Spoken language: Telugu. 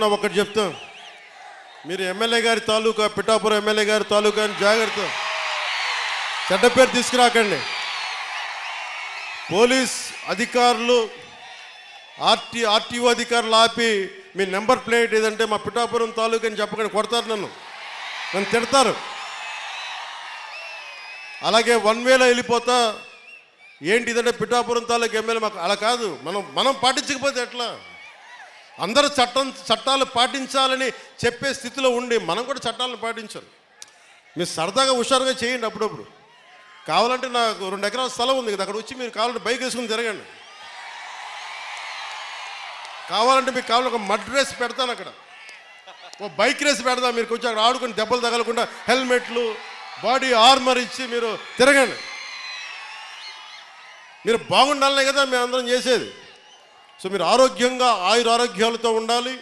చెప్తున్నా, ఒకటి చెప్తా. మీరు ఎమ్మెల్యే గారి తాలూకా, పిఠాపురం ఎమ్మెల్యే గారి తాలూకా అని జాగ్రత్త, చెడ్డ పేరు తీసుకురాకండి. పోలీస్ అధికారులు, ఆర్టీఓ అధికారులు ఆపి మీ నెంబర్ ప్లేట్ ఏదంటే మా పిఠాపురం తాలూకా అని చెప్పకండి, కొడతారు, నన్ను తిడతారు. అలాగే వన్ వేలో వెళ్ళిపోతా ఏంటి ఇదంటే పిఠాపురం తాలూకా ఎమ్మెల్యే మాకు అలా కాదు. మనం పాటించకపోతే ఎట్లా? అందరూ చట్టాలు పాటించాలని చెప్పే స్థితిలో ఉండి మనం కూడా చట్టాలను పాటించాలి. మీరు సరదాగా హుషారుగా చేయండి అప్పుడప్పుడు. కావాలంటే నాకు 2 ఎకరాల స్థలం ఉంది కదా, అక్కడ వచ్చి మీరు కావాలంటే బైక్ వేసుకుని తిరగండి. కావాలంటే మీకు కావాలంటే ఒక మడ్ రేస్ పెడతాను, అక్కడ ఓ బైక్ రేస్ పెడతాను. మీరు కొంచెం అక్కడ ఆడుకుని దెబ్బలు తగలకుండా హెల్మెట్లు, బాడీ ఆర్మర్ ఇచ్చి మీరు తిరగండి. మీరు బాగుండాలనే కదా మేము అందరం చేసేది. సో మీరు ఆరోగ్యంగా ఆయురారోగ్యాలతో ఉండాలి.